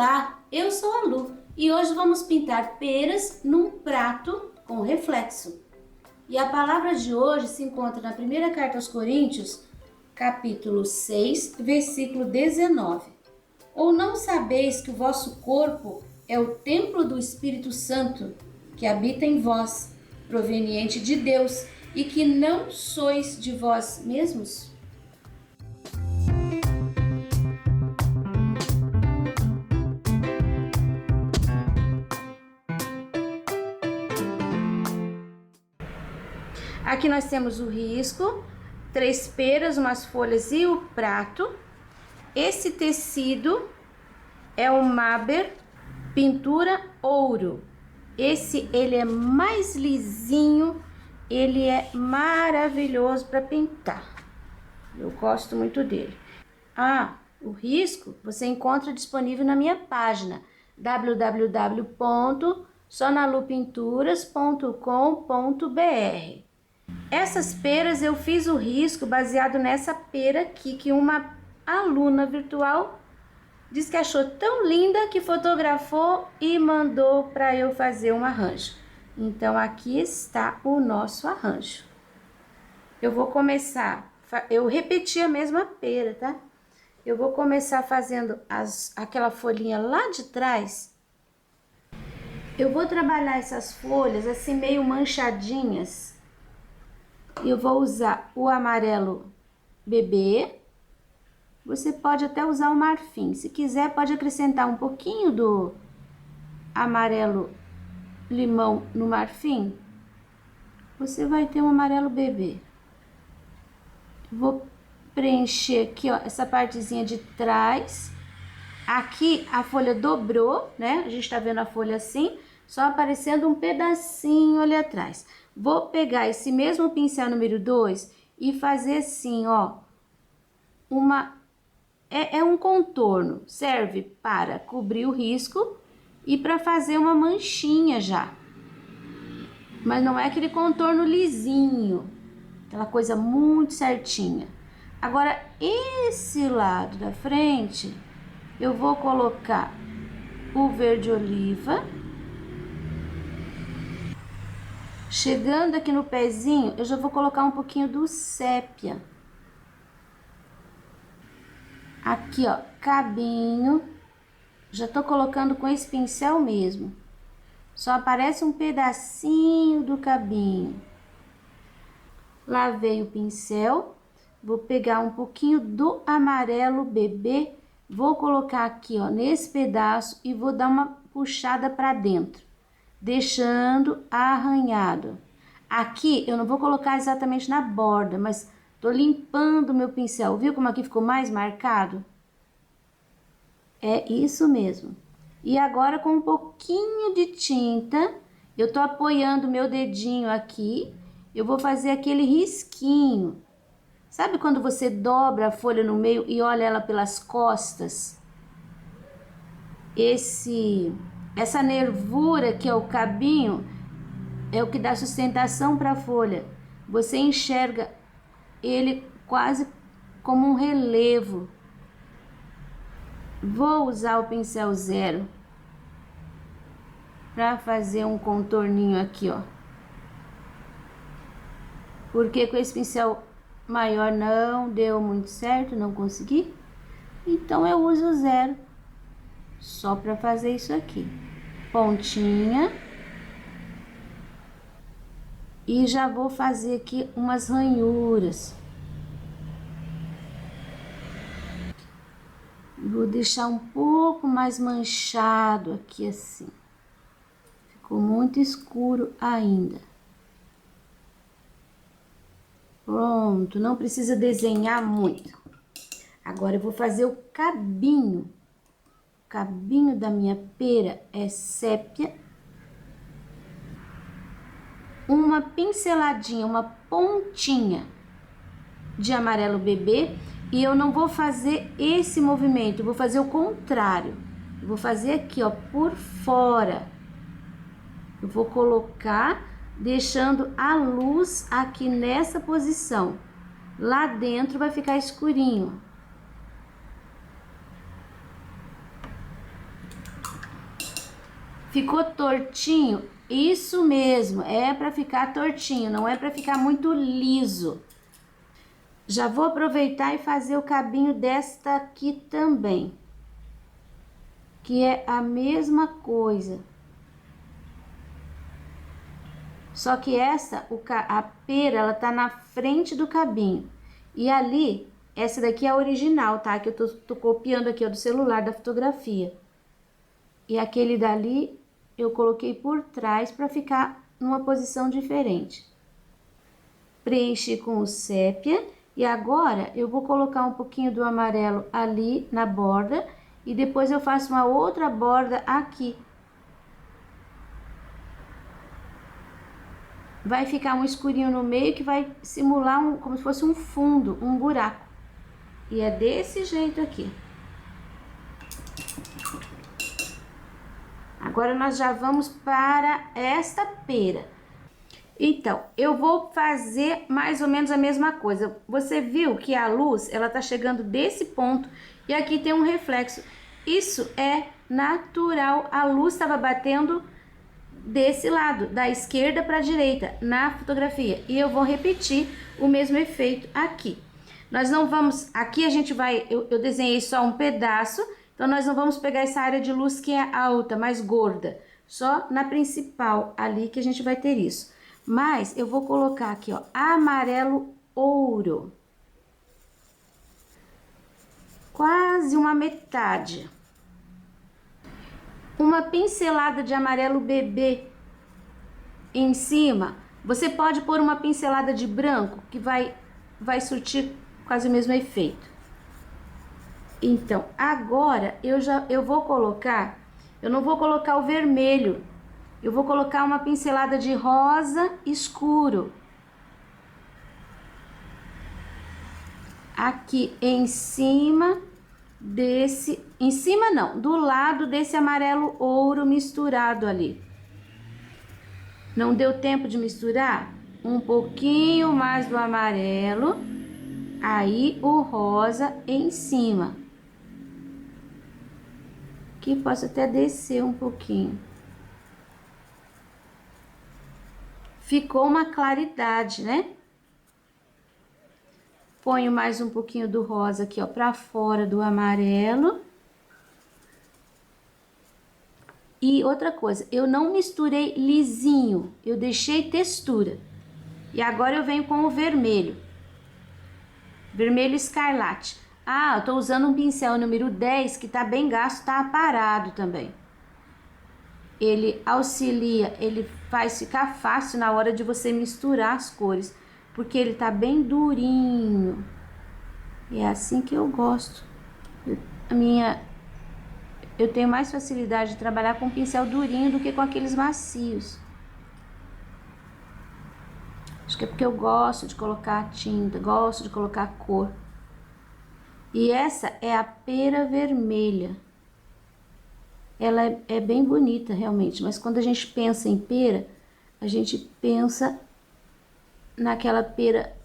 Olá, eu sou a Lu e hoje vamos pintar peras num prato com reflexo. E a palavra de hoje se encontra na primeira carta aos Coríntios, capítulo 6, versículo 19. Ou não sabeis que o vosso corpo é o templo do Espírito Santo, que habita em vós, proveniente de Deus, e que não sois de vós mesmos? Aqui nós temos o risco, 3 peras, umas folhas e o prato. Esse tecido é o Maber Pintura Ouro. Ele é mais lisinho, ele é maravilhoso para pintar. Eu gosto muito dele. O risco você encontra disponível na minha página www.sonalupinturas.com.br. Essas peras eu fiz o risco baseado nessa pera aqui que uma aluna virtual diz que achou tão linda que fotografou e mandou para eu fazer um arranjo. Então aqui está o nosso arranjo. Eu vou começar, eu repeti a mesma pera, tá? Eu vou começar fazendo aquela folhinha lá de trás. Eu vou trabalhar essas folhas assim meio manchadinhas. E eu vou usar o amarelo bebê. Você pode até usar o marfim. Se quiser, pode acrescentar um pouquinho do amarelo limão no marfim. Você vai ter um amarelo bebê. Vou preencher aqui, ó, essa partezinha de trás. Aqui a folha dobrou, né? A gente tá vendo a folha assim, só aparecendo um pedacinho ali atrás. Vou pegar esse mesmo pincel número 2 e fazer assim, ó, um contorno, serve para cobrir o risco e para fazer uma manchinha já. Mas não é aquele contorno lisinho, aquela coisa muito certinha. Agora, esse lado da frente, eu vou colocar o verde oliva. Chegando aqui no pezinho, eu já vou colocar um pouquinho do sépia. Aqui, ó, cabinho. Já tô colocando com esse pincel mesmo. Só aparece um pedacinho do cabinho. Lavei o pincel. Vou pegar um pouquinho do amarelo bebê. Vou colocar aqui, ó, nesse pedaço e vou dar uma puxada para dentro, deixando arranhado. Aqui eu não vou colocar exatamente na borda, mas tô limpando o meu pincel. Viu como aqui ficou mais marcado? É isso mesmo. E agora com um pouquinho de tinta, eu tô apoiando o meu dedinho aqui. Eu vou fazer aquele risquinho. Sabe quando você dobra a folha no meio e olha ela pelas costas? Essa nervura que é o cabinho é o que dá sustentação para a folha. Você enxerga ele quase como um relevo. Vou usar o pincel 0 para fazer um contorninho aqui, ó. Porque com esse pincel maior não deu muito certo, não consegui. Então eu uso o 0 só para fazer isso aqui. Pontinha. E já vou fazer aqui umas ranhuras. Vou deixar um pouco mais manchado aqui assim. Ficou muito escuro ainda. Pronto, não precisa desenhar muito. Agora eu vou fazer o cabinho. O cabinho da minha pera é sépia. Uma pinceladinha, uma pontinha de amarelo bebê. E eu não vou fazer esse movimento, eu vou fazer o contrário. Eu vou fazer aqui, ó, por fora. Eu vou colocar, deixando a luz aqui nessa posição. Lá dentro vai ficar escurinho. Ficou tortinho? Isso mesmo, é para ficar tortinho, não é para ficar muito liso. Já vou aproveitar e fazer o cabinho desta aqui também, que é a mesma coisa. Só que a pera, ela tá na frente do cabinho. E ali, essa daqui é a original, tá? Que eu tô copiando aqui, ó, do celular, da fotografia. E aquele dali, eu coloquei por trás para ficar numa posição diferente. Preenchi com o sépia. E agora, eu vou colocar um pouquinho do amarelo ali na borda. E depois eu faço uma outra borda aqui. Vai ficar um escurinho no meio que vai simular como se fosse um fundo, um buraco. E é desse jeito aqui. Agora nós já vamos para esta pera. Então, eu vou fazer mais ou menos a mesma coisa. Você viu que a luz, ela tá chegando desse ponto e aqui tem um reflexo. Isso é natural, a luz estava batendo desse lado, da esquerda para a direita, na fotografia. E eu vou repetir o mesmo efeito aqui. Nós não vamos, aqui a gente vai, eu desenhei só um pedaço, então nós não vamos pegar essa área de luz que é alta, mais gorda. Só na principal, ali que a gente vai ter isso. Mas eu vou colocar aqui, ó, amarelo ouro. Quase uma metade. Uma pincelada de amarelo bebê em cima. Você pode pôr uma pincelada de branco, que vai surtir quase o mesmo efeito. Então, agora eu vou colocar, eu não vou colocar o vermelho, eu vou colocar uma pincelada de rosa escuro. Aqui em cima desse, em cima não, do lado desse amarelo ouro misturado ali. Não deu tempo de misturar? Um pouquinho mais do amarelo, aí o rosa em cima. Aqui posso até descer um pouquinho. Ficou uma claridade, né? Ponho mais um pouquinho do rosa aqui, ó, pra fora do amarelo. E outra coisa, eu não misturei lisinho, eu deixei textura. E agora eu venho com o vermelho. Vermelho escarlate. Ah, eu tô usando um pincel número 10, que tá bem gasto, tá aparado também. Ele auxilia, ele faz ficar fácil na hora de você misturar as cores, porque ele tá bem durinho. E é assim que eu gosto. Eu tenho mais facilidade de trabalhar com pincel durinho do que com aqueles macios. Acho que é porque eu gosto de colocar tinta, gosto de colocar cor. E essa é a pera vermelha. Ela é bem bonita realmente, mas quando a gente pensa em pera, a gente pensa naquela pera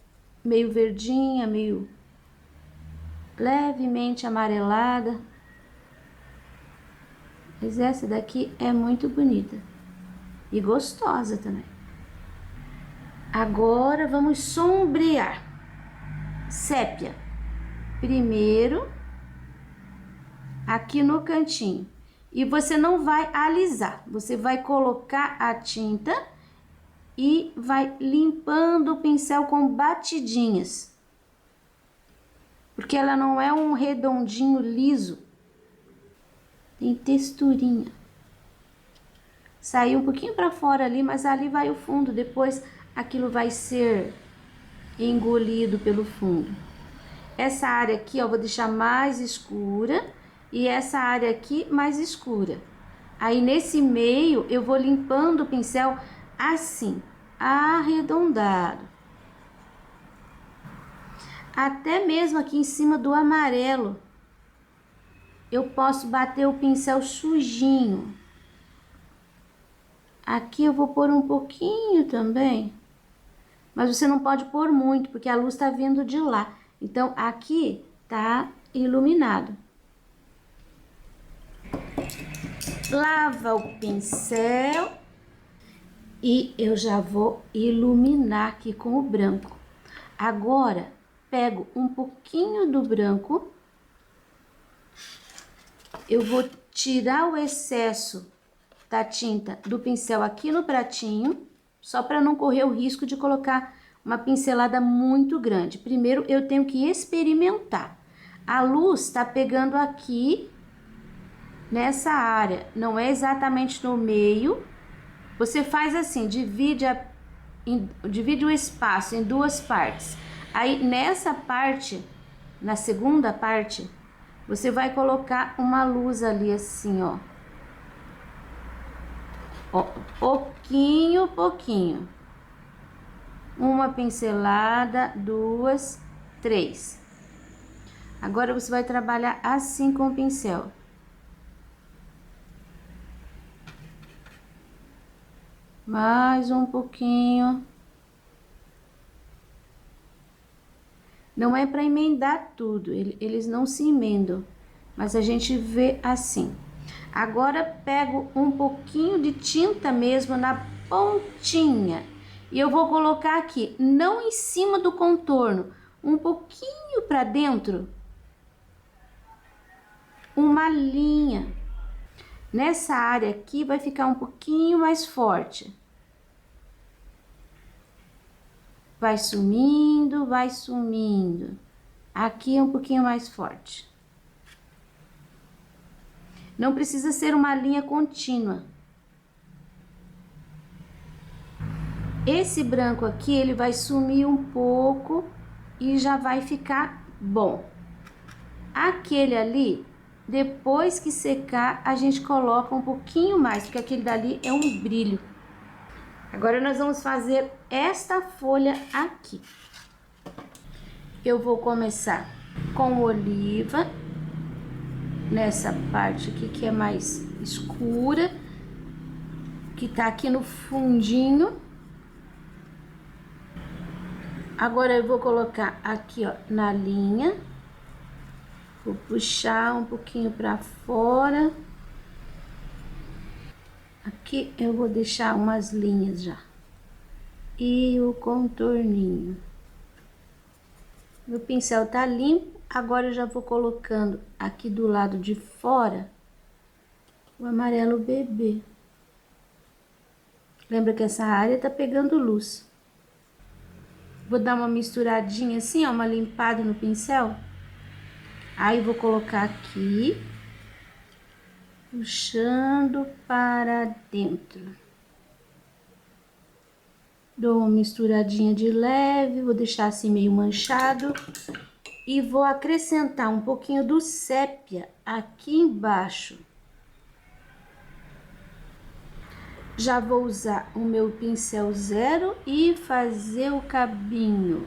meio verdinha, meio levemente amarelada. Mas essa daqui é muito bonita e gostosa também. Agora vamos sombrear. Sépia. Primeiro, aqui no cantinho. E você não vai alisar, você vai colocar a tinta e vai limpando o pincel com batidinhas. Porque ela não é um redondinho liso. Tem texturinha. Saiu um pouquinho para fora ali, mas ali vai o fundo. Depois aquilo vai ser engolido pelo fundo. Essa área aqui, ó, vou deixar mais escura. E essa área aqui mais escura. Aí nesse meio eu vou limpando o pincel assim, arredondado. Até mesmo aqui em cima do amarelo, eu posso bater o pincel sujinho. Aqui eu vou pôr um pouquinho também, mas você não pode pôr muito, porque a luz está vindo de lá. Então aqui tá iluminado. Lava o pincel e eu já vou iluminar aqui com o branco. Agora, pego um pouquinho do branco, eu vou tirar o excesso da tinta do pincel aqui no pratinho, só para não correr o risco de colocar uma pincelada muito grande. Primeiro, eu tenho que experimentar. A luz tá pegando aqui nessa área, não é exatamente no meio. Você faz assim, divide o espaço em duas partes. Aí nessa parte, na segunda parte, você vai colocar uma luz ali assim, ó. Ó, pouquinho, pouquinho. Uma pincelada, duas, três. Agora você vai trabalhar assim com o pincel. Mais um pouquinho. Não é para emendar tudo, eles não se emendam, mas a gente vê assim. Agora pego um pouquinho de tinta mesmo na pontinha e eu vou colocar aqui, não em cima do contorno, um pouquinho para dentro, uma linha. Nessa área aqui vai ficar um pouquinho mais forte. Vai sumindo, vai sumindo. Aqui é um pouquinho mais forte. Não precisa ser uma linha contínua. Esse branco aqui, ele vai sumir um pouco e já vai ficar bom. Aquele ali, depois que secar, a gente coloca um pouquinho mais, porque aquele dali é um brilho. Agora nós vamos fazer esta folha aqui. Eu vou começar com oliva, nessa parte aqui que é mais escura, que tá aqui no fundinho. Agora eu vou colocar aqui, ó, na linha. Vou puxar um pouquinho pra fora. Aqui eu vou deixar umas linhas já. E o contorninho. Meu pincel tá limpo. Agora eu já vou colocando aqui do lado de fora o amarelo bebê. Lembra que essa área tá pegando luz. Vou dar uma misturadinha assim, ó, uma limpada no pincel. Aí vou colocar aqui, puxando para dentro. Dou uma misturadinha de leve, vou deixar assim meio manchado. E vou acrescentar um pouquinho do sépia aqui embaixo. Já vou usar o meu pincel zero e fazer o cabinho.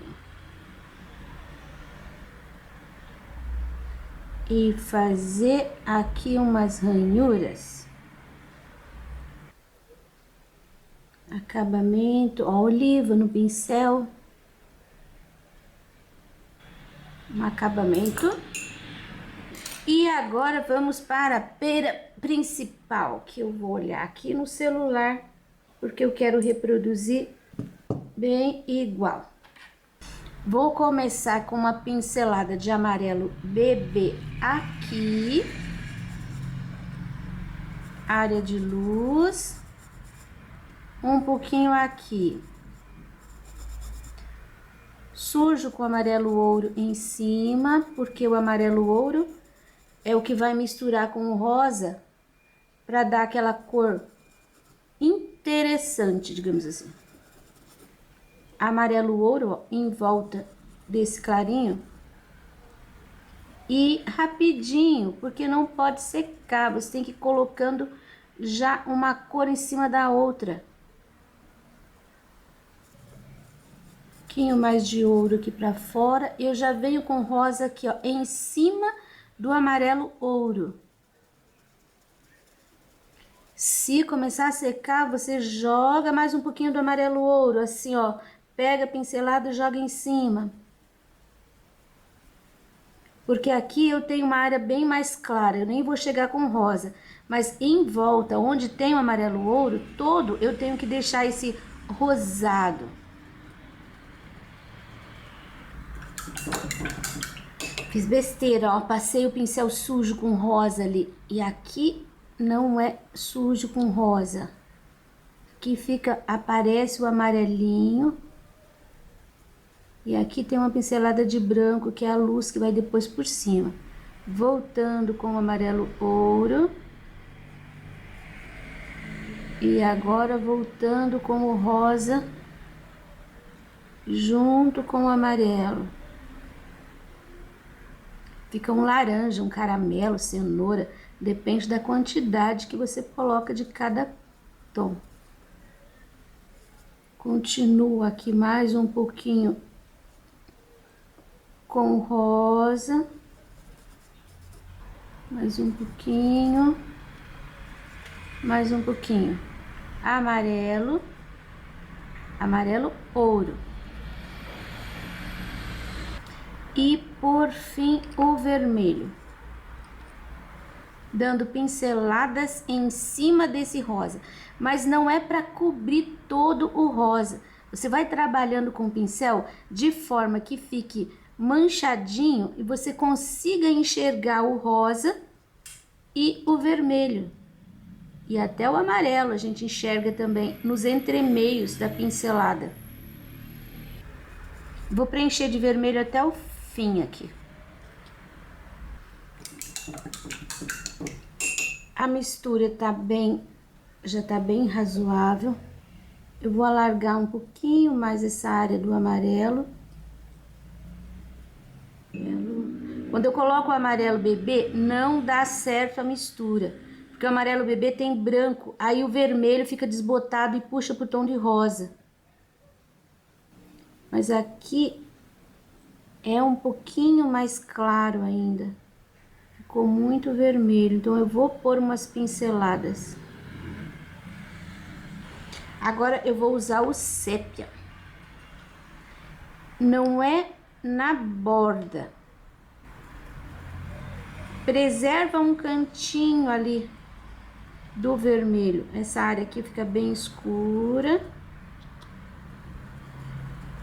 E fazer aqui umas ranhuras. Acabamento, ó, oliva no pincel. Um acabamento. E agora vamos para a pera principal, que eu vou olhar aqui no celular, porque eu quero reproduzir bem igual. Vou começar com uma pincelada de amarelo bebê aqui, área de luz, um pouquinho aqui. Sujo com amarelo ouro em cima, porque o amarelo ouro é o que vai misturar com o rosa para dar aquela cor interessante, digamos assim. Amarelo ouro, ó, em volta desse clarinho. E rapidinho, porque não pode secar, você tem que ir colocando já uma cor em cima da outra. Um pouquinho mais de ouro aqui pra fora. Eu já venho com rosa aqui, ó, em cima do amarelo ouro. Se começar a secar, você joga mais um pouquinho do amarelo ouro, assim, ó. Pega a pincelada e joga em cima. porque aqui eu tenho uma área bem mais clara, eu nem vou chegar com rosa, mas em volta, onde tem o amarelo ouro todo, eu tenho que deixar esse rosado. Fiz besteira, ó, passei o pincel sujo com rosa ali, e aqui não é sujo com rosa. Aqui fica, aparece o amarelinho. E aqui tem uma pincelada de branco, que é a luz que vai depois por cima. Voltando com o amarelo ouro. E agora voltando com o rosa, junto com o amarelo. Fica um laranja, um caramelo, cenoura, depende da quantidade que você coloca de cada tom. Continuo aqui mais um pouquinho com rosa, mais um pouquinho, mais um pouquinho, amarelo, amarelo ouro, e por fim o vermelho, dando pinceladas em cima desse rosa, mas não é para cobrir todo o rosa. Você vai trabalhando com o pincel de forma que fique manchadinho e você consiga enxergar o rosa e o vermelho. E até o amarelo a gente enxerga também nos entremeios da pincelada. Vou preencher de vermelho até o fim aqui. A mistura tá bem, já tá bem razoável. Eu vou alargar um pouquinho mais essa área do amarelo. Quando eu coloco o amarelo bebê, não dá certo a mistura, porque o amarelo bebê tem branco, aí o vermelho fica desbotado e puxa pro tom de rosa. Mas aqui é um pouquinho mais claro ainda, ficou muito vermelho, então eu vou pôr umas pinceladas. Agora eu vou usar o sépia. Não é na borda. Preserva um cantinho ali do vermelho. Essa área aqui fica bem escura.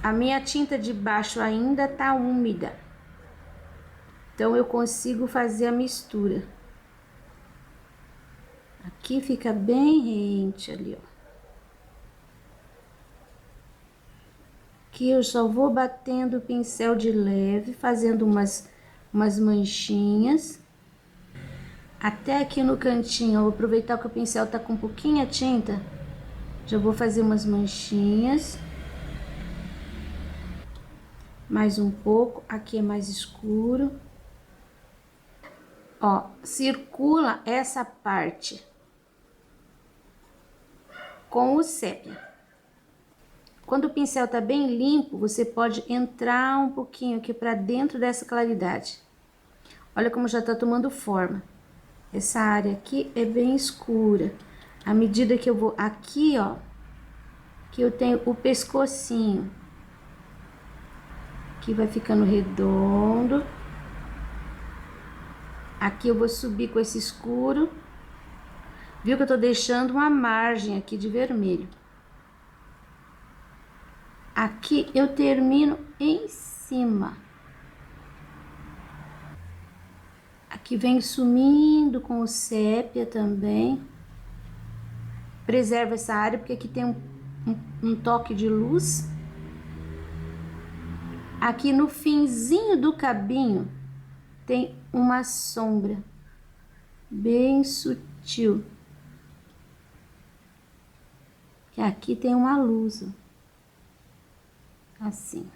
A minha tinta de baixo ainda tá úmida, então eu consigo fazer a mistura. Aqui fica bem rente ali, ó. Aqui eu só vou batendo o pincel de leve, fazendo umas manchinhas. Até aqui no cantinho, eu vou aproveitar que o pincel tá com pouquinha tinta, já vou fazer umas manchinhas. Mais um pouco, aqui é mais escuro. Ó, circula essa parte com o sépia. Quando o pincel tá bem limpo, você pode entrar um pouquinho aqui pra dentro dessa claridade. Olha como já tá tomando forma. Essa área aqui é bem escura. À medida que eu vou aqui, ó, que eu tenho o pescocinho, aqui vai ficando redondo. Aqui eu vou subir com esse escuro. Viu que eu tô deixando uma margem aqui de vermelho. Aqui eu termino em cima. Aqui vem sumindo com o sépia também. Preserva essa área porque aqui tem um toque de luz. Aqui no finzinho do cabinho tem uma sombra bem sutil. Que aqui tem uma luz, ó. Assim.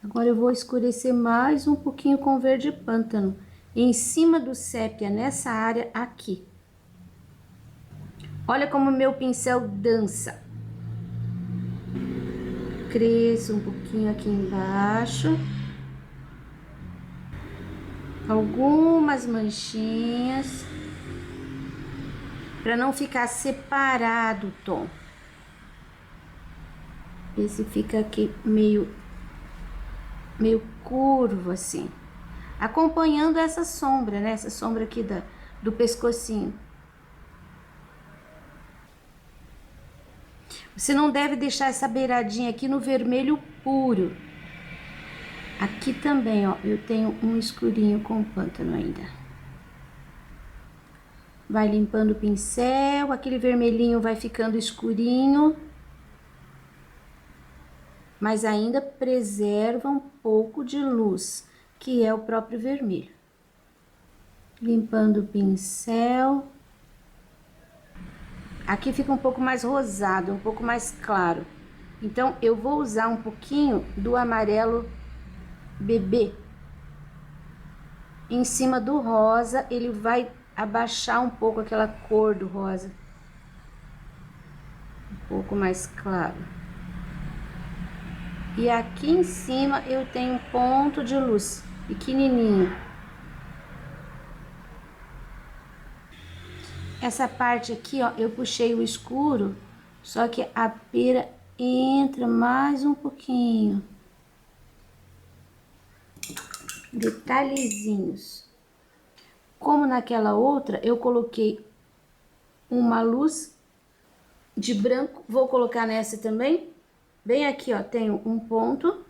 Agora eu vou escurecer mais um pouquinho com verde pântano em cima do sépia, nessa área aqui. Olha como meu pincel dança. Cresço um pouquinho aqui embaixo. Algumas manchinhas. Para não ficar separado o tom. Esse fica aqui meio curvo assim. acompanhando essa sombra, né? Essa sombra aqui do pescocinho. Você não deve deixar essa beiradinha aqui no vermelho puro. Aqui também, ó, eu tenho um escurinho com pântano ainda. Vai limpando o pincel, aquele vermelhinho vai ficando escurinho. Mas ainda preserva um pouco de luz, que é o próprio vermelho. Limpando o pincel. Aqui fica um pouco mais rosado, um pouco mais claro. Então, eu vou usar um pouquinho do amarelo bebê. Em cima do rosa, ele vai abaixar um pouco aquela cor do rosa. Um pouco mais claro. E aqui em cima eu tenho um ponto de luz pequenininho. Essa parte aqui, ó, eu puxei o escuro, só que a pera entra mais um pouquinho. Detalhezinhos. Como naquela outra, eu coloquei uma luz de branco, vou colocar nessa também. Bem aqui, ó, tenho um ponto.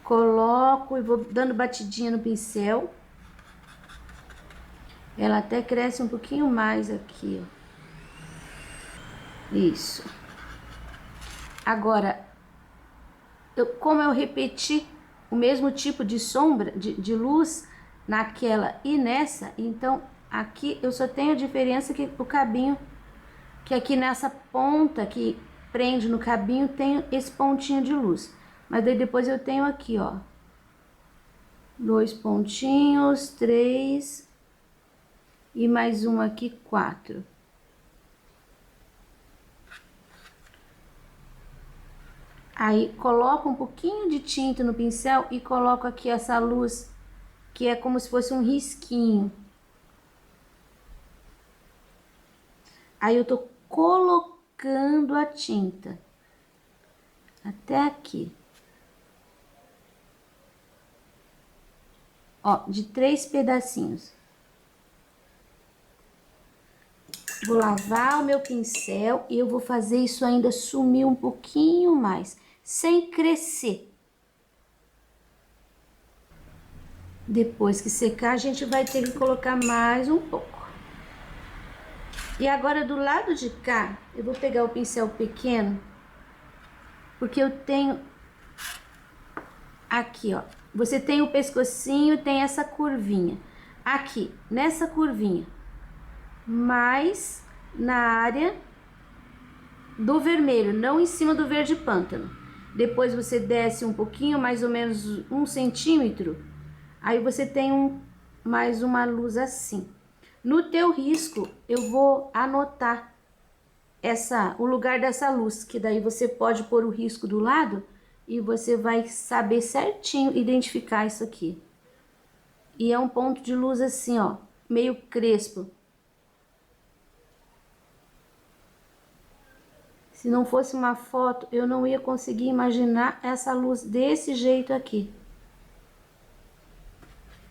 Coloco e vou dando batidinha no pincel. Ela até cresce um pouquinho mais aqui, ó. Isso. Agora, como eu repeti o mesmo tipo de sombra, de luz naquela e nessa, então aqui eu só tenho a diferença que o cabinho, que aqui nessa ponta que prende no cabinho tem esse pontinho de luz. Mas daí depois eu tenho aqui, ó, 2 pontinhos, 3 e mais um aqui, 4. Aí coloco um pouquinho de tinta no pincel e coloco aqui essa luz, que é como se fosse um risquinho. Aí eu tô colocando a tinta até aqui. Ó, de 3 pedacinhos. Vou lavar o meu pincel e eu vou fazer isso ainda sumir um pouquinho mais, sem crescer. Depois que secar, a gente vai ter que colocar mais um pouco. E agora do lado de cá, eu vou pegar o pincel pequeno, porque eu tenho aqui, ó. Você tem o pescocinho, tem essa curvinha. Aqui, nessa curvinha, mais na área do vermelho, não em cima do verde pântano. Depois você desce um pouquinho, mais ou menos 1 centímetro. Aí você tem mais uma luz assim. No teu risco, eu vou anotar o lugar dessa luz, que daí você pode pôr o risco do lado e você vai saber certinho identificar isso aqui. E é um ponto de luz assim, ó, meio crespo. Se não fosse uma foto, eu não ia conseguir imaginar essa luz desse jeito aqui.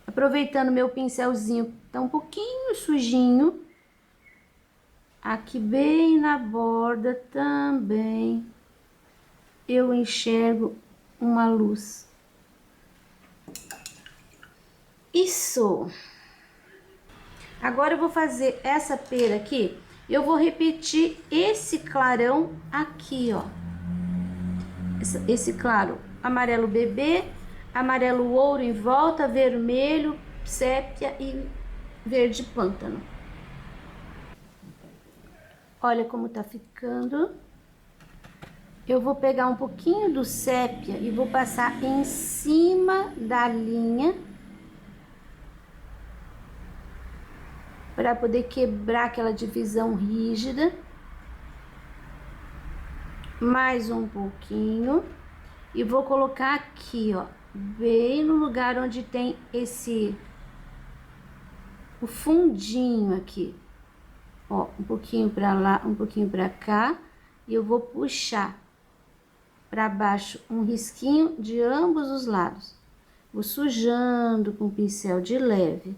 Aproveitando meu pincelzinho, tá um pouquinho sujinho. Aqui bem na borda também eu enxergo uma luz. Isso! Agora eu vou fazer essa pera aqui. Eu vou repetir esse clarão aqui, ó. Esse claro amarelo bebê, amarelo ouro em volta, vermelho, sépia e verde pântano. Olha como tá ficando. Eu vou pegar um pouquinho do sépia e vou passar em cima da linha para poder quebrar aquela divisão rígida. Mais um pouquinho. E vou colocar aqui, ó, bem no lugar onde tem o fundinho aqui. Ó, um pouquinho pra lá, um pouquinho pra cá. E eu vou puxar pra baixo um risquinho de ambos os lados. Vou sujando com pincel de leve.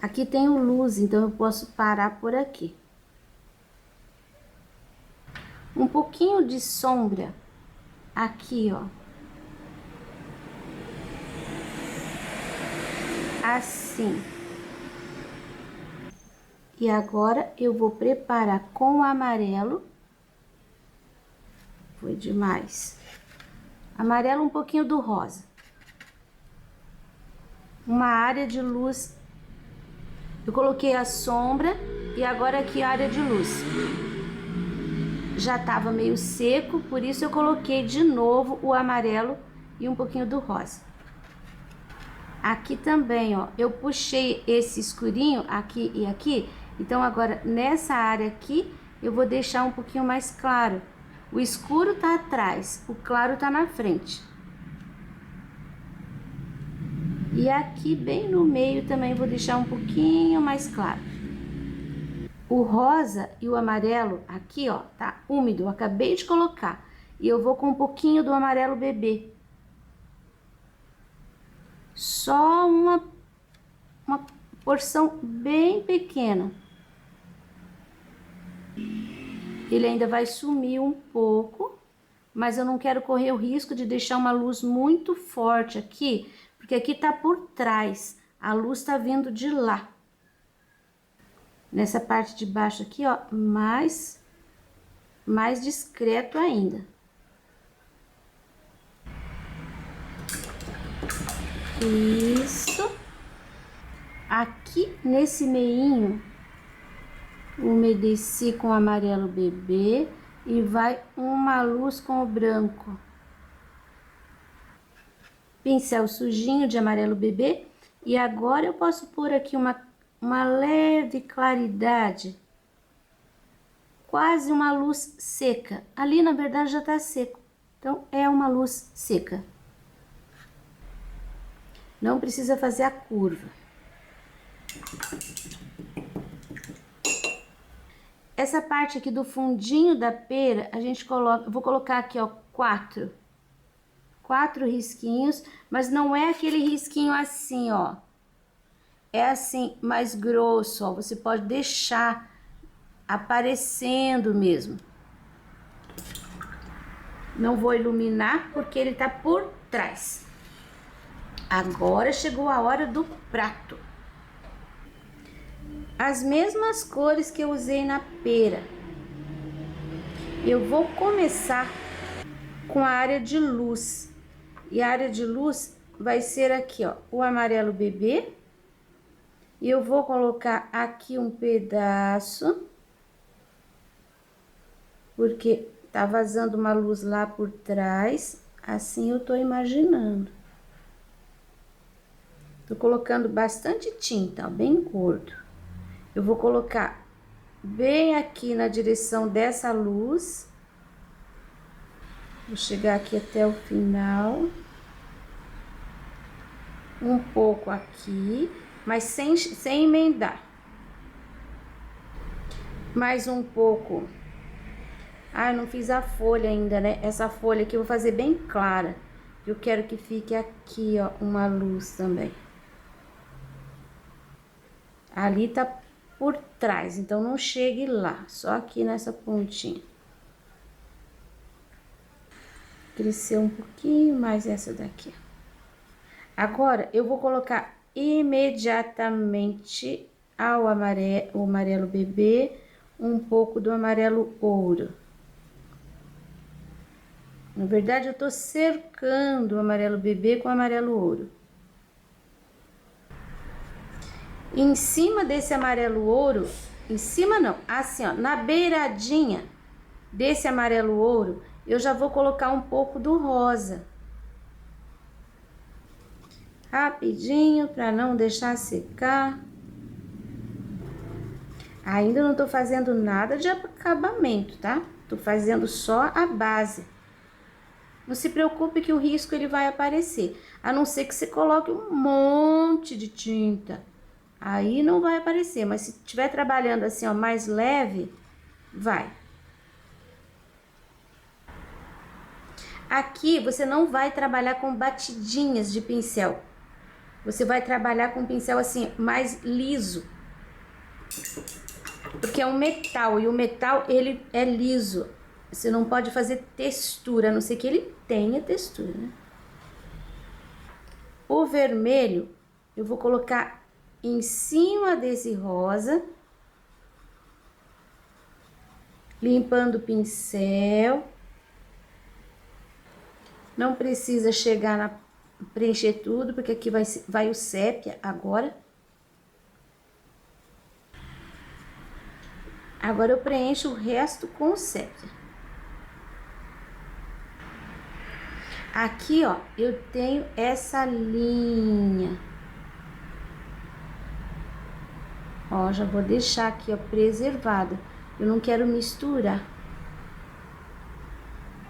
Aqui tem o luz, então eu posso parar por aqui. Um pouquinho de sombra aqui, ó. Assim. E agora eu vou preparar com o amarelo. Foi demais. Amarelo, um pouquinho do rosa. Uma área de luz. Eu coloquei a sombra e agora aqui a área de luz. Já tava meio seco, por isso eu coloquei de novo o amarelo e um pouquinho do rosa. Aqui também, ó, eu puxei esse escurinho aqui e aqui, então agora nessa área aqui eu vou deixar um pouquinho mais claro. O escuro tá atrás, o claro tá na frente. E aqui bem no meio também vou deixar um pouquinho mais claro. O rosa e o amarelo aqui, ó, tá úmido, eu acabei de colocar. E eu vou com um pouquinho do amarelo bebê. Só uma porção bem pequena. Ele ainda vai sumir um pouco, mas eu não quero correr o risco de deixar uma luz muito forte aqui, porque aqui tá por trás, a luz tá vindo de lá. Nessa parte de baixo aqui, ó, mais discreto ainda. Isso. Aqui nesse meinho, umedeci com o amarelo bebê e vai uma luz com o branco. Pincel sujinho de amarelo bebê. E agora eu posso pôr aqui uma leve claridade. Quase uma luz seca. Ali, na verdade, já tá seco. Então, é uma luz seca. Não precisa fazer a curva. Essa parte aqui do fundinho da pera, a gente coloca, eu vou colocar aqui, ó, quatro risquinhos, mas não é aquele risquinho assim, ó. É assim, mais grosso, ó. Você pode deixar aparecendo mesmo. Não vou iluminar porque ele tá por trás. Agora chegou a hora do prato. As mesmas cores que eu usei na pera. Eu vou começar com a área de luz. E a área de luz vai ser aqui, ó, o amarelo bebê. E eu vou colocar aqui um pedaço, porque tá vazando uma luz lá por trás, assim eu tô imaginando. Tô colocando bastante tinta, ó, bem gordo. Eu vou colocar bem aqui na direção dessa luz. Vou chegar aqui até o final. Um pouco aqui, mas sem emendar. Mais um pouco. Ah, eu não fiz a folha ainda, né? Essa folha aqui eu vou fazer bem clara. Eu quero que fique aqui, ó, uma luz também. Ali tá por trás, então não chegue lá, só aqui nessa pontinha. Cresceu um pouquinho mais essa daqui. Agora, eu vou colocar imediatamente o amarelo bebê, um pouco do amarelo ouro. Na verdade, eu tô cercando o amarelo bebê com o amarelo ouro. Em cima desse amarelo ouro, em cima não, assim, ó, na beiradinha desse amarelo ouro, eu já vou colocar um pouco do rosa. Rapidinho, para não deixar secar. Ainda não tô fazendo nada de acabamento, tá? Tô fazendo só a base. Não se preocupe que o risco ele vai aparecer, a não ser que você coloque um monte de tinta. Aí não vai aparecer, mas se estiver trabalhando assim, ó, mais leve, vai. Aqui você não vai trabalhar com batidinhas de pincel. Você vai trabalhar com um pincel assim, mais liso. Porque é um metal, e o metal, ele é liso. Você não pode fazer textura, a não ser que ele tenha textura, né? O vermelho, eu vou colocar em cima desse rosa. Limpando o pincel. Não precisa chegar na preencher tudo, porque aqui vai o sépia agora. Agora eu preencho o resto com o sépia. Aqui, ó, eu tenho essa linha. Ó, já vou deixar aqui, ó, preservada. Eu não quero misturar.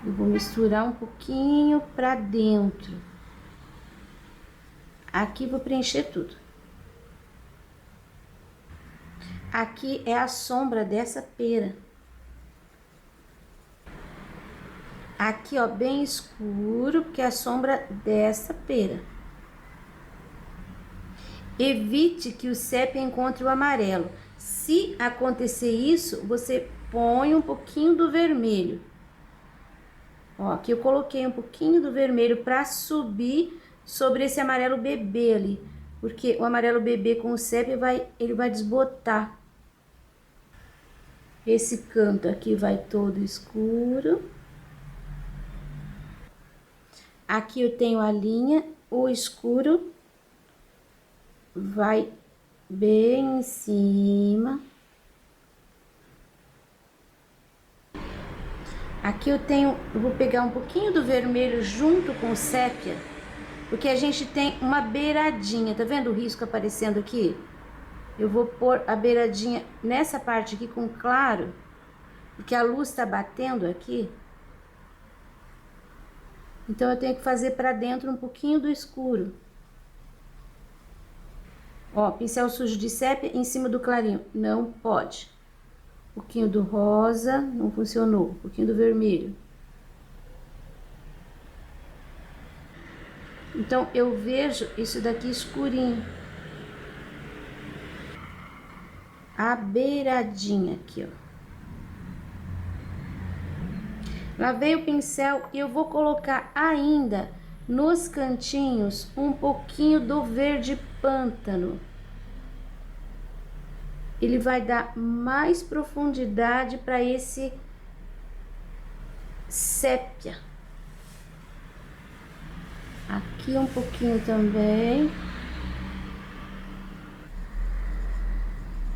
Eu vou misturar um pouquinho pra dentro. Aqui vou preencher tudo. Aqui é a sombra dessa pera. Aqui, ó, bem escuro, porque é a sombra dessa pera. Evite que o sépia encontre o amarelo. Se acontecer isso, você põe um pouquinho do vermelho. Ó, aqui eu coloquei um pouquinho do vermelho para subir sobre esse amarelo bebê ali. Porque o amarelo bebê com o sépia ele vai desbotar. Esse canto aqui vai todo escuro. Aqui eu tenho a linha, o escuro vai bem em cima. Aqui eu vou pegar um pouquinho do vermelho junto com o sépia, porque a gente tem uma beiradinha, tá vendo o risco aparecendo aqui? Eu vou pôr a beiradinha nessa parte aqui com claro, porque a luz tá batendo aqui. Então eu tenho que fazer pra dentro um pouquinho do escuro. Ó, pincel sujo de sépia em cima do clarinho, não pode. Um pouquinho do rosa, não funcionou. Um pouquinho do vermelho. Então, eu vejo isso daqui escurinho. A beiradinha aqui, ó. Lavei o pincel e eu vou colocar ainda nos cantinhos um pouquinho do verde pântano. Ele vai dar mais profundidade para esse sépia. Aqui um pouquinho também.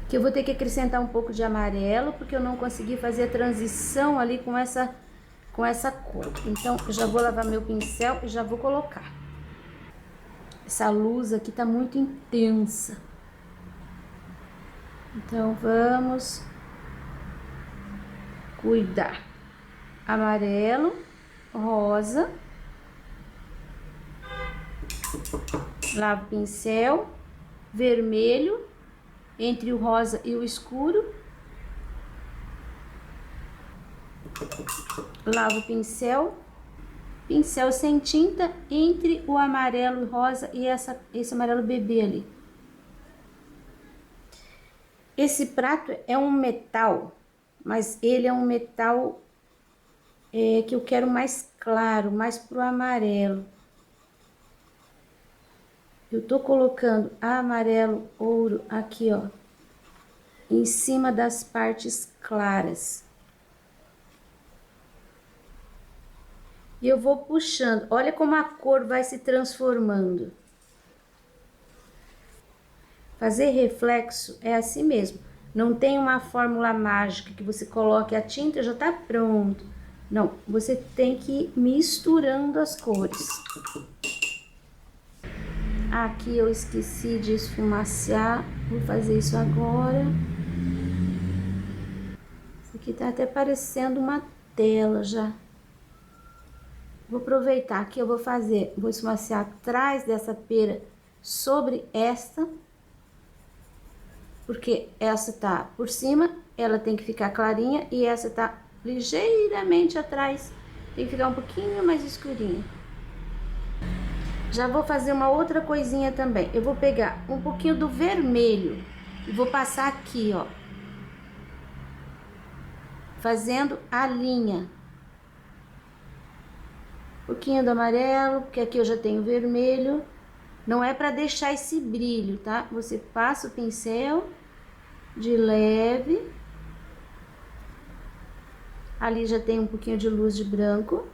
Que eu vou ter que acrescentar um pouco de amarelo, porque eu não consegui fazer a transição ali com essa cor. Então, eu já vou lavar meu pincel e já vou colocar. Essa luz aqui tá muito intensa. Então, vamos cuidar. Amarelo, rosa. Lavo o pincel, vermelho, entre o rosa e o escuro. Lavo o pincel sem tinta entre o amarelo rosa e esse amarelo bebê ali. Esse prato é um metal, mas ele é um metal que eu quero mais claro, mais pro amarelo. Eu tô colocando amarelo ouro aqui, ó, em cima das partes claras. E eu vou puxando. Olha como a cor vai se transformando. Fazer reflexo é assim mesmo. Não tem uma fórmula mágica que você coloque a tinta e já tá pronto. Não, você tem que ir misturando as cores. Aqui eu esqueci de esfumaciar. Vou fazer isso agora. Isso aqui tá até parecendo uma tela já. Vou aproveitar que eu vou esfumaciar atrás dessa pera sobre esta, porque essa tá por cima, ela tem que ficar clarinha e essa tá ligeiramente atrás, tem que ficar um pouquinho mais escurinho. Já vou fazer uma outra coisinha também. Eu vou pegar um pouquinho do vermelho e vou passar aqui, ó, fazendo a linha. Um pouquinho do amarelo, porque aqui eu já tenho vermelho. Não é para deixar esse brilho, tá? Você passa o pincel de leve. Ali já tem um pouquinho de luz de branco.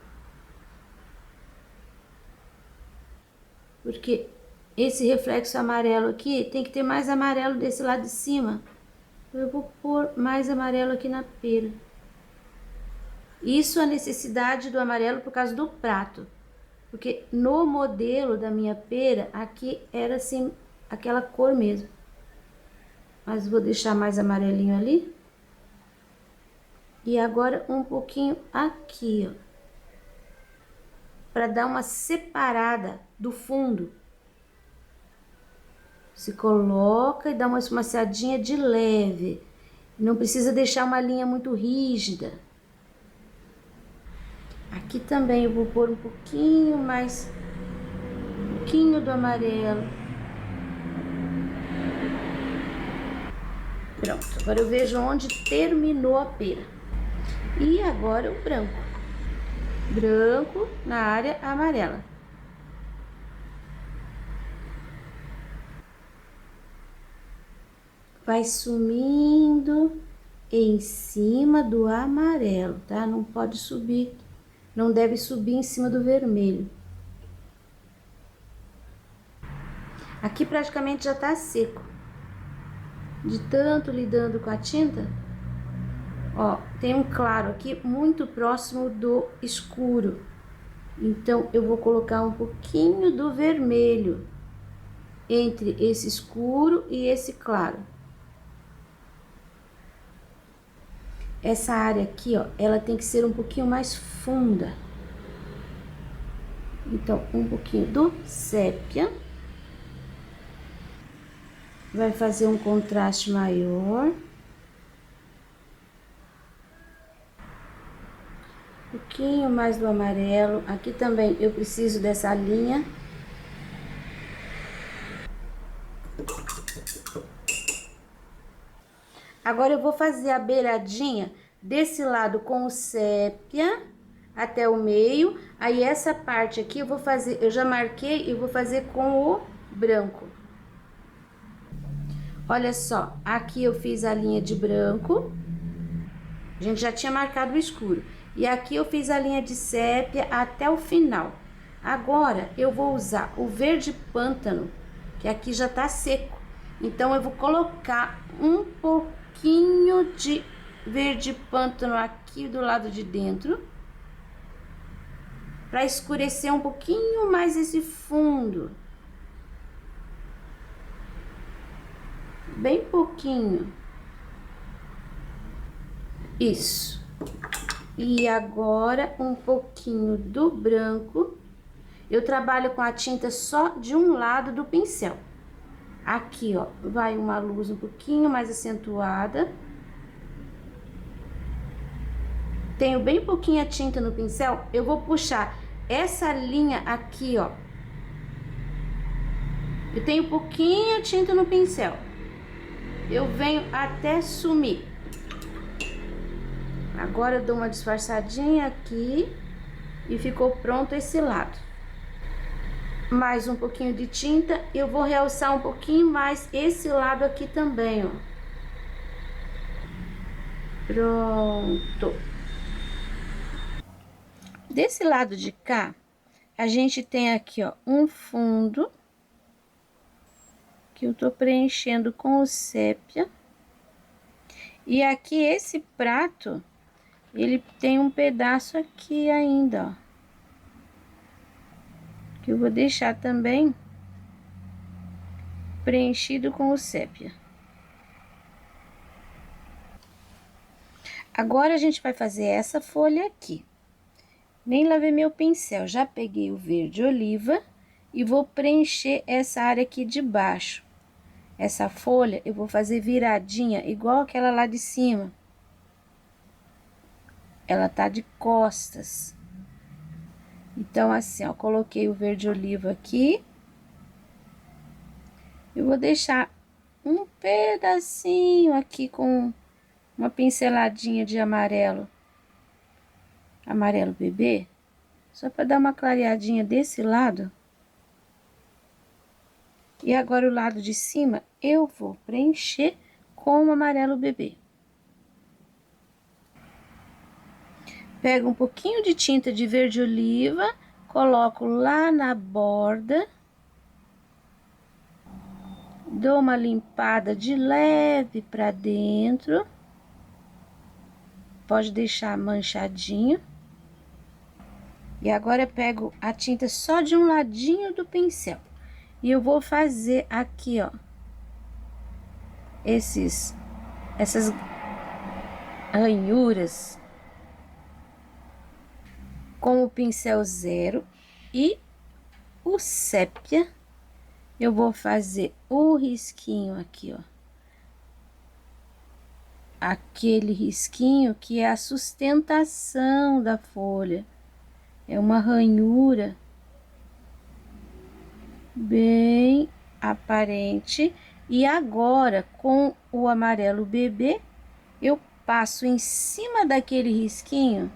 Porque esse reflexo amarelo aqui, tem que ter mais amarelo desse lado de cima. Eu vou pôr mais amarelo aqui na pera. Isso é a necessidade do amarelo por causa do prato. Porque no modelo da minha pera, aqui era assim, aquela cor mesmo. Mas vou deixar mais amarelinho ali. E agora um pouquinho aqui, ó. Para dar uma separada do fundo. Se coloca e dá uma esmaciadinha de leve. Não precisa deixar uma linha muito rígida. Aqui também eu vou pôr um pouquinho mais, um pouquinho do amarelo. Pronto, agora eu vejo onde terminou a pera. E agora o branco. Branco na área amarela. Vai sumindo em cima do amarelo, tá? Não pode subir, não deve subir em cima do vermelho. Aqui praticamente já tá seco. De tanto lidando com a tinta, ó, tem um claro aqui muito próximo do escuro. Então, eu vou colocar um pouquinho do vermelho entre esse escuro e esse claro. Essa área aqui, ó, ela tem que ser um pouquinho mais funda. Então, um pouquinho do sépia. Vai fazer um contraste maior. Um pouquinho mais do amarelo. Aqui também eu preciso dessa linha. Agora eu vou fazer a beiradinha desse lado com o sépia até o meio. Aí essa parte aqui eu vou fazer, eu já marquei e vou fazer com o branco. Olha só, aqui eu fiz a linha de branco. A gente já tinha marcado o escuro. E aqui eu fiz a linha de sépia até o final. Agora eu vou usar o verde pântano, que aqui já tá seco. Então eu vou colocar um pouquinho de verde pântano aqui do lado de dentro, para escurecer um pouquinho mais esse fundo. Bem pouquinho. Isso. E agora um pouquinho do branco. Eu trabalho com a tinta só de um lado do pincel. Aqui, ó, vai uma luz um pouquinho mais acentuada. Tenho bem pouquinha tinta no pincel, eu vou puxar essa linha aqui, ó. Eu tenho pouquinha tinta no pincel. Eu venho até sumir. Agora eu dou uma disfarçadinha aqui e ficou pronto esse lado. Mais um pouquinho de tinta, eu vou realçar um pouquinho mais esse lado aqui também, ó. Pronto. Desse lado de cá, a gente tem aqui, ó, um fundo que eu tô preenchendo com o sépia. E aqui esse prato, ele tem um pedaço aqui ainda, ó, que eu vou deixar também preenchido com o sépia. Agora a gente vai fazer essa folha aqui. Nem lavei meu pincel, já peguei o verde oliva e vou preencher essa área aqui de baixo. Essa folha eu vou fazer viradinha, igual aquela lá de cima. Ela tá de costas. Então, assim, ó, coloquei o verde oliva aqui. Eu vou deixar um pedacinho aqui com uma pinceladinha de amarelo. Amarelo bebê. Só para dar uma clareadinha desse lado. E agora o lado de cima eu vou preencher com o amarelo bebê. Pego um pouquinho de tinta de verde oliva, coloco lá na borda. Dou uma limpada de leve para dentro. Pode deixar manchadinho. E agora eu pego a tinta só de um ladinho do pincel. E eu vou fazer aqui, ó, essas ranhuras com o pincel 0 e o sépia. Eu vou fazer o risquinho aqui, ó. Aquele risquinho que é a sustentação da folha. É uma ranhura bem aparente. E agora, com o amarelo bebê, eu passo em cima daquele risquinho,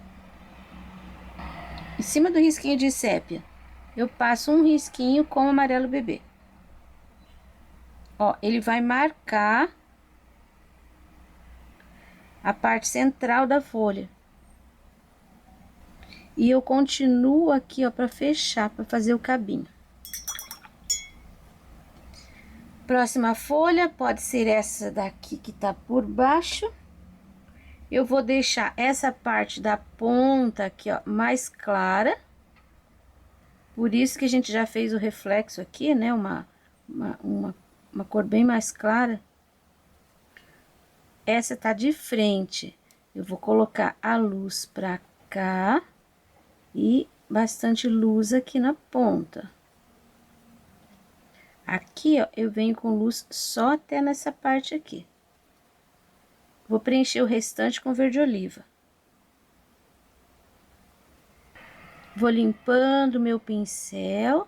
em cima do risquinho de sépia, eu passo um risquinho com o amarelo bebê. Ó, ele vai marcar a parte central da folha. E eu continuo aqui, ó, para fechar, para fazer o cabinho. Próxima folha pode ser essa daqui que tá por baixo. Eu vou deixar essa parte da ponta aqui, ó, mais clara. Por isso que a gente já fez o reflexo aqui, né? Uma cor bem mais clara. Essa tá de frente. Eu vou colocar a luz pra cá e bastante luz aqui na ponta. Aqui, ó, eu venho com luz só até nessa parte aqui. Vou preencher o restante com verde oliva. Vou limpando meu pincel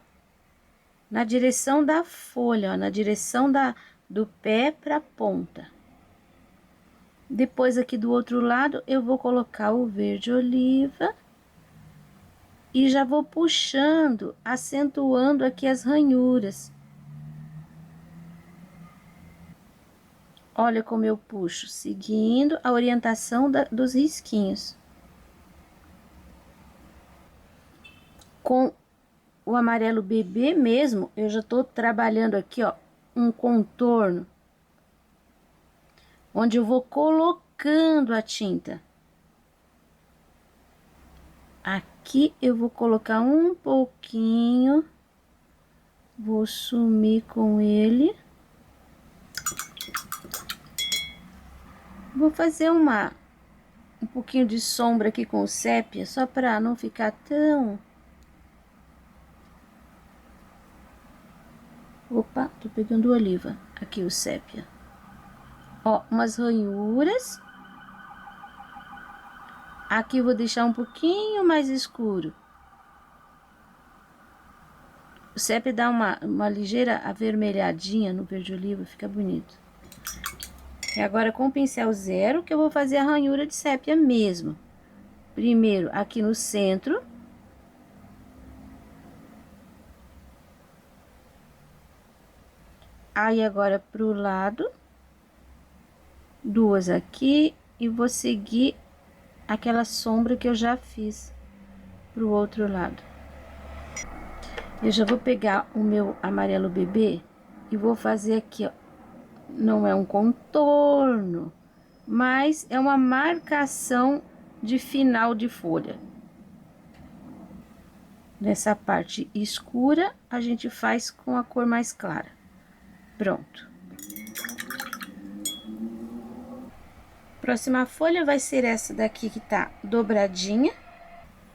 na direção da folha, ó, na direção do pé pra ponta. Depois, aqui do outro lado, eu vou colocar o verde oliva e já vou puxando, acentuando aqui as ranhuras. Olha como eu puxo, seguindo a orientação dos risquinhos. Com o amarelo bebê mesmo, eu já tô trabalhando aqui, ó, um contorno, onde eu vou colocando a tinta. Aqui eu vou colocar um pouquinho, vou sumir com ele. Vou fazer um pouquinho de sombra aqui com o sépia, só para não ficar tão... Opa, tô pegando o oliva. Aqui o sépia. Ó, umas ranhuras. Aqui eu vou deixar um pouquinho mais escuro. O sépia dá uma ligeira avermelhadinha no verde oliva, fica bonito. E agora com o pincel 0 que eu vou fazer a ranhura de sépia mesmo. Primeiro aqui no centro. Aí agora pro lado. Duas aqui e vou seguir aquela sombra que eu já fiz pro outro lado. Eu já vou pegar o meu amarelo bebê e vou fazer aqui, ó. Não é um contorno, mas é uma marcação de final de folha. Nessa parte escura, a gente faz com a cor mais clara. Pronto. Próxima folha vai ser essa daqui que tá dobradinha.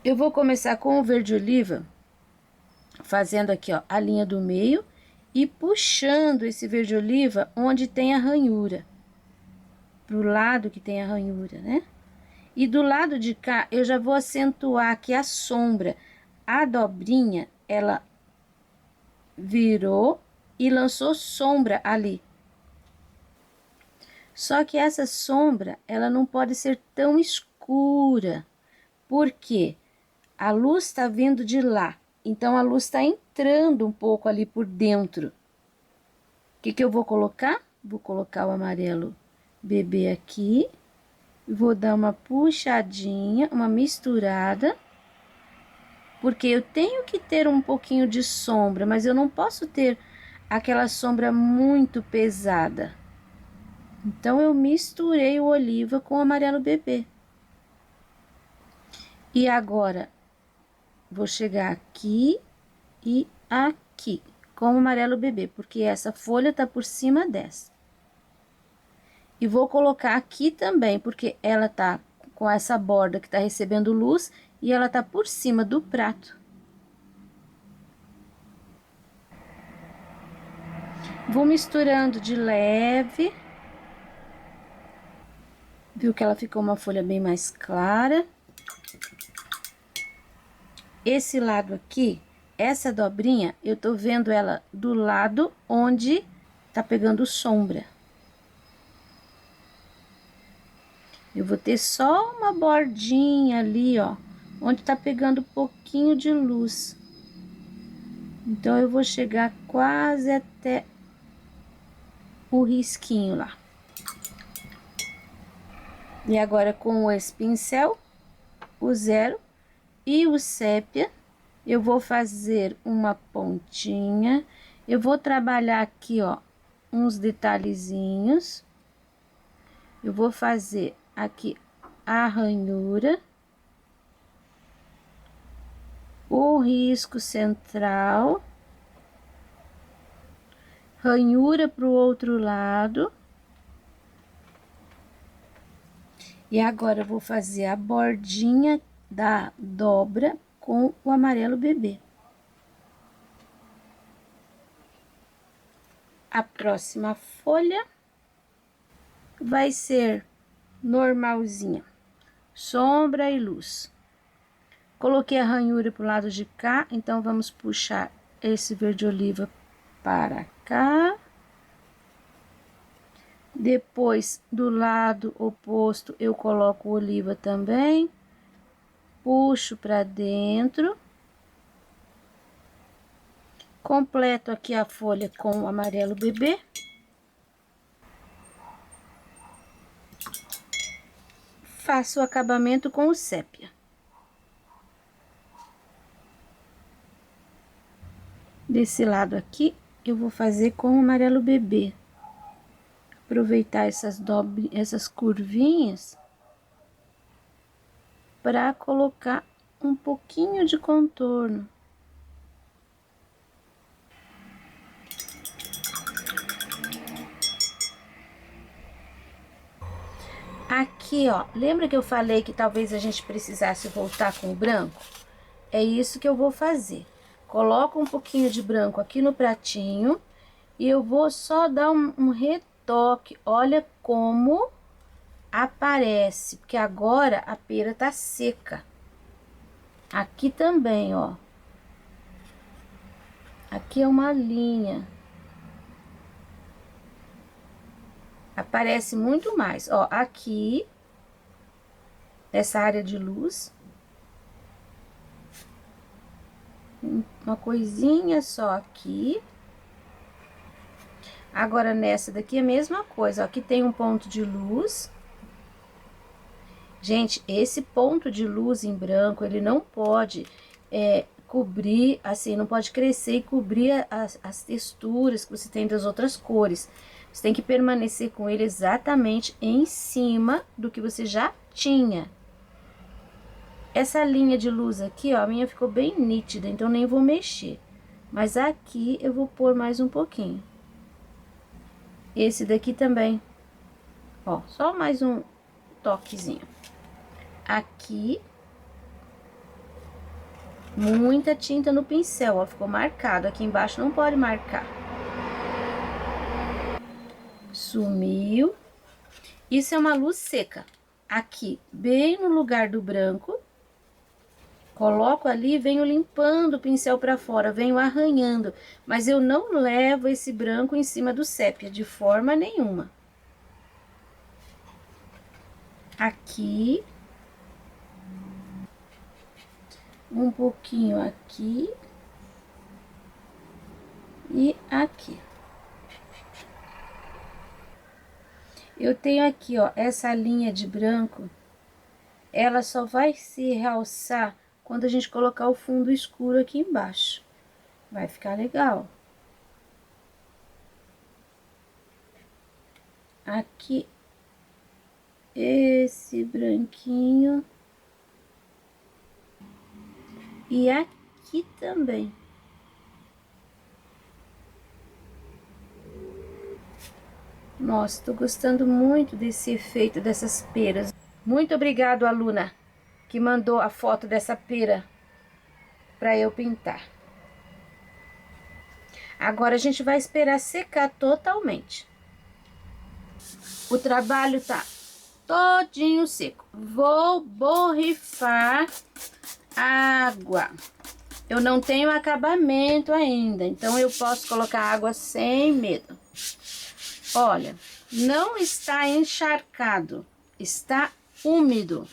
Eu vou começar com o verde oliva, fazendo aqui, ó, a linha do meio e puxando esse verde oliva onde tem a ranhura, pro lado que tem a ranhura, né? E do lado de cá, eu já vou acentuar aqui a sombra, a dobrinha, ela virou e lançou sombra ali. Só que essa sombra, ela não pode ser tão escura, porque a luz está vindo de lá, então a luz está entrando um pouco ali por dentro. O que eu vou colocar? Vou colocar o amarelo bebê aqui, vou dar uma puxadinha, uma misturada, porque eu tenho que ter um pouquinho de sombra, mas eu não posso ter aquela sombra muito pesada. Então, eu misturei o oliva com o amarelo bebê. E agora, vou chegar aqui e aqui, com o amarelo bebê, porque essa folha tá por cima dessa. E vou colocar aqui também, porque ela tá com essa borda que tá recebendo luz e ela tá por cima do prato. Vou misturando de leve. Viu que ela ficou uma folha bem mais clara. Esse lado aqui, essa dobrinha, eu tô vendo ela do lado onde tá pegando sombra. Eu vou ter só uma bordinha ali, ó, onde tá pegando um pouquinho de luz. Então, eu vou chegar quase até o risquinho lá. E agora, com esse pincel, o zero e o sépia, eu vou fazer uma pontinha. Eu vou trabalhar aqui, ó, uns detalhezinhos. Eu vou fazer aqui a ranhura, o risco central, ranhura para o outro lado. E agora eu vou fazer a bordinha da dobra com o amarelo bebê. A próxima folha vai ser normalzinha, sombra e luz. Coloquei a ranhura pro lado de cá, então vamos puxar esse verde oliva para cá. Depois, do lado oposto, eu coloco o oliva também. Puxo para dentro. Completo aqui a folha com o amarelo bebê. Faço o acabamento com o sépia. Desse lado aqui, eu vou fazer com o amarelo bebê. Aproveitar essas curvinhas para colocar um pouquinho de contorno. Aqui, ó, lembra que eu falei que talvez a gente precisasse voltar com o branco? É isso que eu vou fazer. Coloco um pouquinho de branco aqui no pratinho e eu vou só dar um retoque. Olha como aparece, porque agora a pera tá seca. Aqui também, ó. Aqui é uma linha. Aparece muito mais, ó, aqui, essa área de luz. Uma coisinha só aqui. Agora, nessa daqui, a mesma coisa, ó, aqui tem um ponto de luz. Gente, esse ponto de luz em branco, ele não pode cobrir, assim, não pode crescer e cobrir as texturas que você tem das outras cores. Você tem que permanecer com ele exatamente em cima do que você já tinha. Essa linha de luz aqui, ó, a minha ficou bem nítida, então nem vou mexer. Mas aqui eu vou pôr mais um pouquinho. Esse daqui também. Ó, só mais um toquezinho. Aqui. Muita tinta no pincel, ó, ficou marcado. Aqui embaixo não pode marcar. Sumiu. Isso é uma luz seca. Aqui, bem no lugar do branco. Coloco ali e venho limpando o pincel para fora, venho arranhando, mas eu não levo esse branco em cima do sépia, de forma nenhuma. Aqui. Um pouquinho aqui. E aqui. Eu tenho aqui, ó, essa linha de branco. Ela só vai se realçar quando a gente colocar o fundo escuro aqui embaixo. Vai ficar legal. Aqui, esse branquinho. E aqui também. Nossa, tô gostando muito desse efeito dessas peras. Muito obrigado, aluna, que mandou a foto dessa pera para eu pintar. Agora a gente vai esperar secar totalmente. O trabalho tá todinho seco. Vou borrifar água. Eu não tenho acabamento ainda, então eu posso colocar água sem medo. Olha, não está encharcado, está úmido.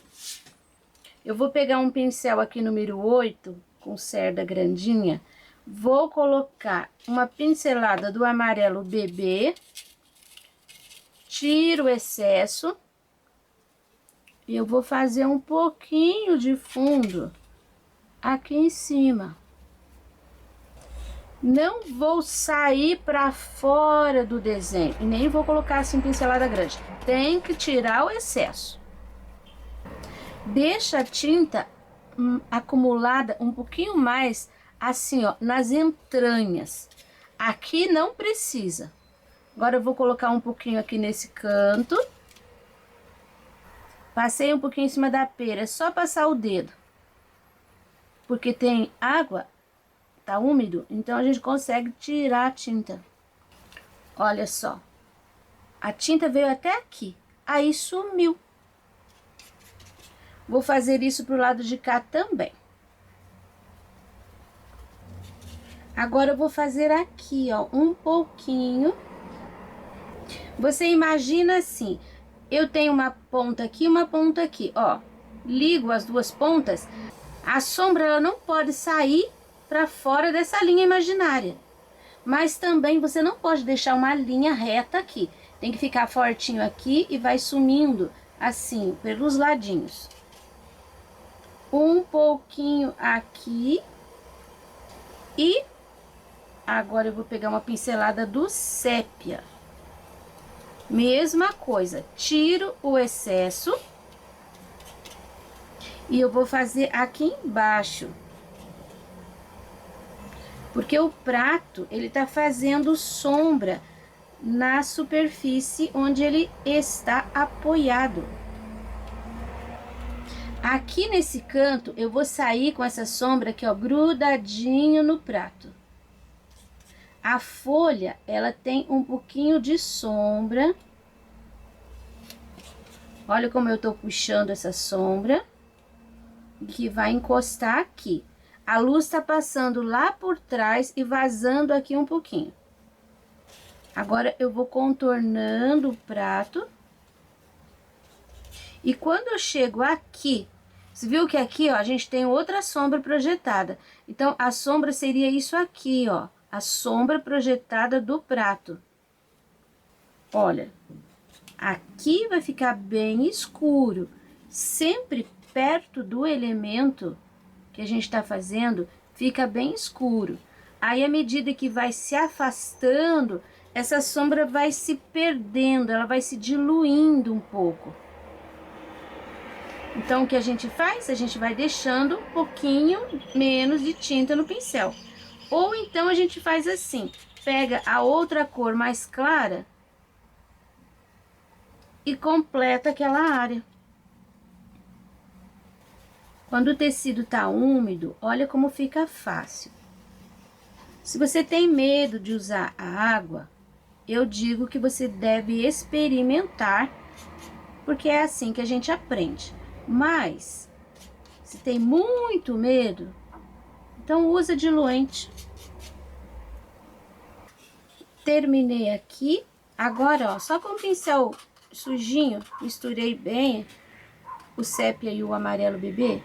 Eu vou pegar um pincel aqui número 8, com cerda grandinha. Vou colocar uma pincelada do amarelo bebê. Tiro o excesso. E eu vou fazer um pouquinho de fundo aqui em cima. Não vou sair para fora do desenho e nem vou colocar assim pincelada grande. Tem que tirar o excesso. Deixa a tinta acumulada um pouquinho mais assim, ó, nas entranhas. Aqui não precisa. Agora eu vou colocar um pouquinho aqui nesse canto. Passei um pouquinho em cima da pera, é só passar o dedo. Porque tem água. Tá úmido, então a gente consegue tirar a tinta. Olha só. A tinta veio até aqui, aí sumiu. Vou fazer isso pro lado de cá também. Agora eu vou fazer aqui, ó, um pouquinho. Você imagina assim, eu tenho uma ponta aqui, uma ponta aqui, ó. Ligo as duas pontas, a sombra ela não pode sair para fora dessa linha imaginária. Mas também você não pode deixar uma linha reta aqui. Tem que ficar fortinho aqui e vai sumindo assim, pelos ladinhos. Um pouquinho aqui. E agora eu vou pegar uma pincelada do sépia. Mesma coisa, tiro o excesso. E eu vou fazer aqui embaixo. Porque o prato, ele tá fazendo sombra na superfície onde ele está apoiado. Aqui nesse canto, eu vou sair com essa sombra aqui, ó, grudadinho no prato. A folha, ela tem um pouquinho de sombra. Olha como eu tô puxando essa sombra. Que vai encostar aqui. A luz tá passando lá por trás e vazando aqui um pouquinho. Agora, eu vou contornando o prato. E quando eu chego aqui, você viu que aqui, ó, a gente tem outra sombra projetada. Então, a sombra seria isso aqui, ó. A sombra projetada do prato. Olha, aqui vai ficar bem escuro. Sempre perto do elemento que a gente tá fazendo, fica bem escuro. Aí, à medida que vai se afastando, essa sombra vai se perdendo, ela vai se diluindo um pouco. Então, o que a gente faz? A gente vai deixando um pouquinho menos de tinta no pincel. Ou então, a gente faz assim, pega a outra cor mais clara e completa aquela área. Quando o tecido tá úmido, olha como fica fácil. Se você tem medo de usar a água, eu digo que você deve experimentar, porque é assim que a gente aprende. Mas, Se tem muito medo, então usa diluente. Terminei aqui. Agora, ó, só com o pincel sujinho, misturei bem o sépia e o amarelo bebê.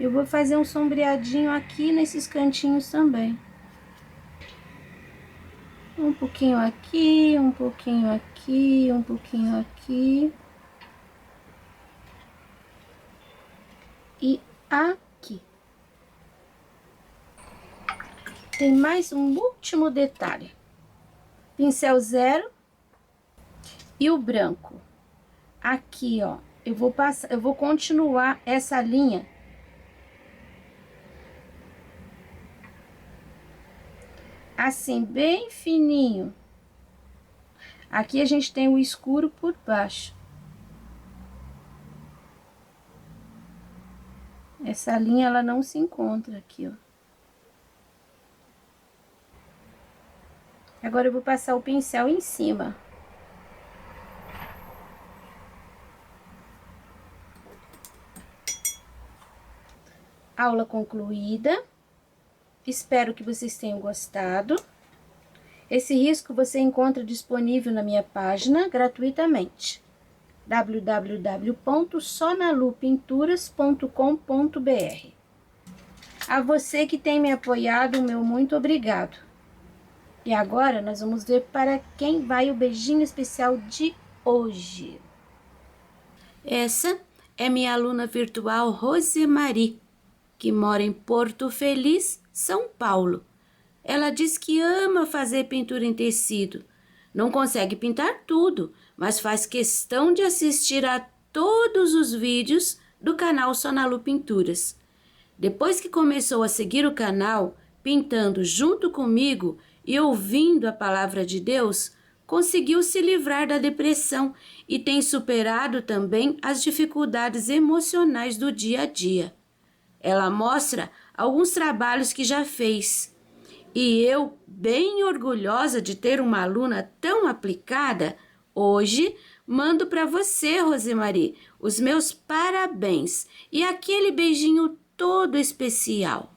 Eu vou fazer um sombreadinho aqui nesses cantinhos também. Um pouquinho aqui, um pouquinho aqui, um pouquinho aqui. E aqui. Tem mais um último detalhe. Pincel zero e o branco. Aqui, ó, eu vou continuar essa linha. Assim, bem fininho. Aqui a gente tem o escuro por baixo. Essa linha, ela não se encontra aqui, ó. Agora eu vou passar o pincel em cima. Aula concluída. Espero que vocês tenham gostado. Esse risco você encontra disponível na minha página gratuitamente. www.sonalupinturas.com.br. A você que tem me apoiado, meu muito obrigado. E agora nós vamos ver para quem vai o beijinho especial de hoje. Essa é minha aluna virtual Rosemary, que mora em Porto Feliz, São Paulo. Ela diz que ama fazer pintura em tecido. Não consegue pintar tudo, mas faz questão de assistir a todos os vídeos do canal Sonalu Pinturas. Depois que começou a seguir o canal, pintando junto comigo e ouvindo a palavra de Deus, conseguiu se livrar da depressão e tem superado também as dificuldades emocionais do dia a dia. Ela mostra alguns trabalhos que já fez. E eu, bem orgulhosa de ter uma aluna tão aplicada, hoje mando para você, Rosemary, os meus parabéns e aquele beijinho todo especial.